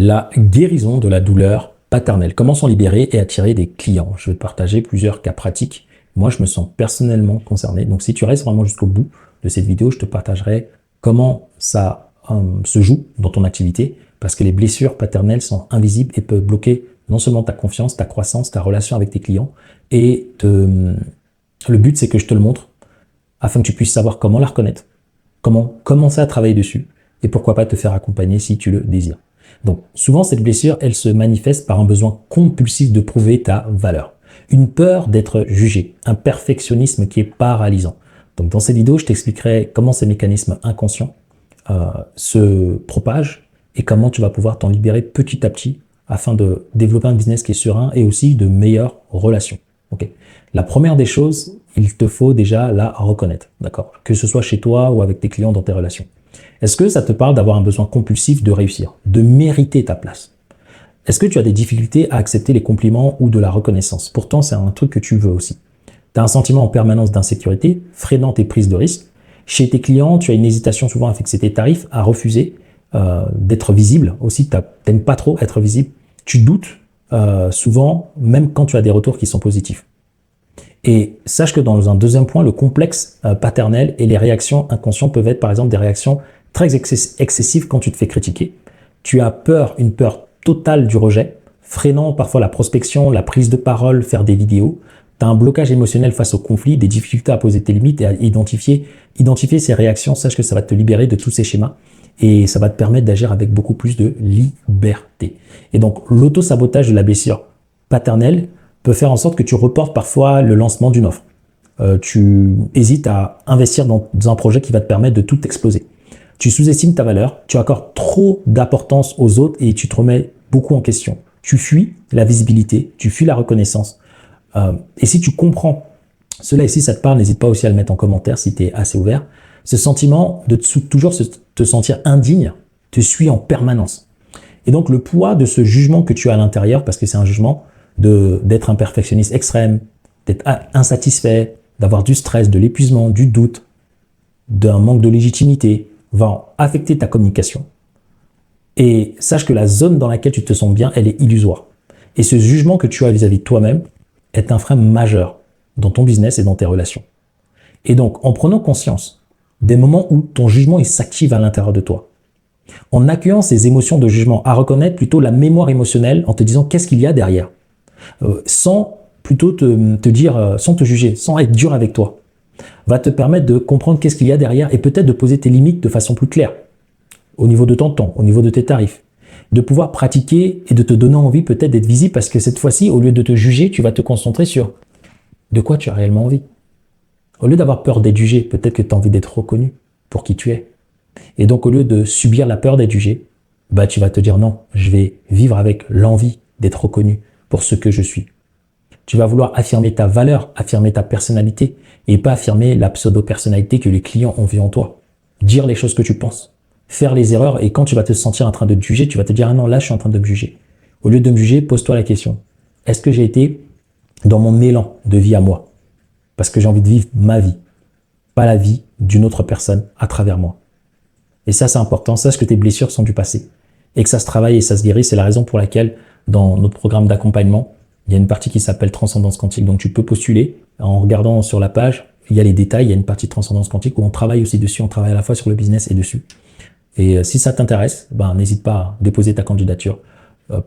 La guérison de la douleur paternelle. Comment s'en libérer et attirer des clients? Je vais te partager plusieurs cas pratiques. Moi, je me sens personnellement concerné. Donc, si tu restes vraiment jusqu'au bout de cette vidéo, je te partagerai comment ça se joue dans ton activité, parce que les blessures paternelles sont invisibles et peuvent bloquer non seulement ta confiance, ta croissance, ta relation avec tes clients. Et le but, c'est que je te le montre afin que tu puisses savoir comment la reconnaître, comment commencer à travailler dessus et pourquoi pas te faire accompagner si tu le désires. Donc, souvent, cette blessure, elle se manifeste par un besoin compulsif de prouver ta valeur. Une peur d'être jugé, un perfectionnisme qui est paralysant. Donc, dans cette vidéo, je t'expliquerai comment ces mécanismes inconscients se propagent et comment tu vas pouvoir t'en libérer petit à petit afin de développer un business qui est serein et aussi de meilleures relations. Okay. La première des choses, il te faut déjà la reconnaître, d'accord? Que ce soit chez toi ou avec tes clients dans tes relations. Est-ce que ça te parle d'avoir un besoin compulsif de réussir, de mériter ta place? Est-ce que tu as des difficultés à accepter les compliments ou de la reconnaissance? Pourtant, c'est un truc que tu veux aussi. Tu as un sentiment en permanence d'insécurité, freinant tes prises de risque. Chez tes clients, tu as une hésitation souvent à fixer tes tarifs, à refuser d'être visible. Aussi, tu n'aimes pas trop être visible. Tu doutes souvent, même quand tu as des retours qui sont positifs. Et sache que dans un deuxième point, le complexe paternel et les réactions inconscientes peuvent être par exemple des réactions très excessives quand tu te fais critiquer. Tu as peur, une peur totale du rejet, freinant parfois la prospection, la prise de parole, faire des vidéos. Tu as un blocage émotionnel face au conflit, des difficultés à poser tes limites et à identifier ces réactions. Sache que ça va te libérer de tous ces schémas et ça va te permettre d'agir avec beaucoup plus de liberté. Et donc, l'auto-sabotage de la blessure paternelle peut faire en sorte que tu reportes parfois le lancement d'une offre. Tu hésites à investir dans un projet qui va te permettre de tout exploser. Tu sous-estimes ta valeur, tu accordes trop d'importance aux autres et tu te remets beaucoup en question. Tu fuis la visibilité, tu fuis la reconnaissance. Et si tu comprends cela et si ça te parle, n'hésite pas aussi à le mettre en commentaire si tu es assez ouvert. Ce sentiment de toujours te sentir indigne te suit en permanence. Et donc le poids de ce jugement que tu as à l'intérieur, parce que c'est un jugement, d'être un perfectionniste extrême, d'être insatisfait, d'avoir du stress, de l'épuisement, du doute, d'un manque de légitimité, va affecter ta communication. Et sache que la zone dans laquelle tu te sens bien, elle est illusoire. Et ce jugement que tu as vis-à-vis de toi-même est un frein majeur dans ton business et dans tes relations. Et donc, en prenant conscience des moments où ton jugement s'active à l'intérieur de toi, en accueillant ces émotions de jugement, à reconnaître plutôt la mémoire émotionnelle en te disant qu'est-ce qu'il y a derrière, sans plutôt te dire, sans te juger, sans être dur avec toi, va te permettre de comprendre qu'est-ce qu'il y a derrière et peut-être de poser tes limites de façon plus claire, au niveau de ton temps, au niveau de tes tarifs, de pouvoir pratiquer et de te donner envie peut-être d'être visible parce que cette fois-ci, au lieu de te juger, tu vas te concentrer sur de quoi tu as réellement envie. Au lieu d'avoir peur d'être jugé, peut-être que tu as envie d'être reconnu pour qui tu es. Et donc, au lieu de subir la peur d'être jugé, tu vas te dire non, je vais vivre avec l'envie d'être reconnu pour ce que je suis. Tu vas vouloir affirmer ta valeur, affirmer ta personnalité et pas affirmer la pseudo-personnalité que les clients ont vue en toi. Dire les choses que tu penses, faire les erreurs et quand tu vas te sentir en train de te juger, tu vas te dire ah non, là je suis en train de me juger. Au lieu de me juger, pose-toi la question. Est-ce que j'ai été dans mon élan de vie à moi? Parce que j'ai envie de vivre ma vie, pas la vie d'une autre personne à travers moi. Et ça, c'est important. Sache que tes blessures sont du passé et que ça se travaille et ça se guérit. C'est la raison pour laquelle, dans notre programme d'accompagnement, il y a une partie qui s'appelle Transcendance Quantique. Donc, tu peux postuler en regardant sur la page. Il y a les détails. Il y a une partie de Transcendance Quantique où on travaille aussi dessus. On travaille à la fois sur le business et dessus. Et si ça t'intéresse, n'hésite pas à déposer ta candidature.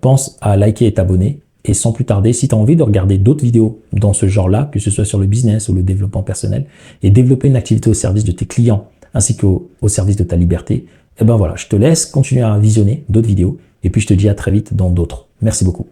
Pense à liker et t'abonner. Et sans plus tarder, si tu as envie de regarder d'autres vidéos dans ce genre-là, que ce soit sur le business ou le développement personnel, et développer une activité au service de tes clients ainsi qu'au service de ta liberté, voilà, je te laisse continuer à visionner d'autres vidéos et puis je te dis à très vite dans d'autres. Merci beaucoup.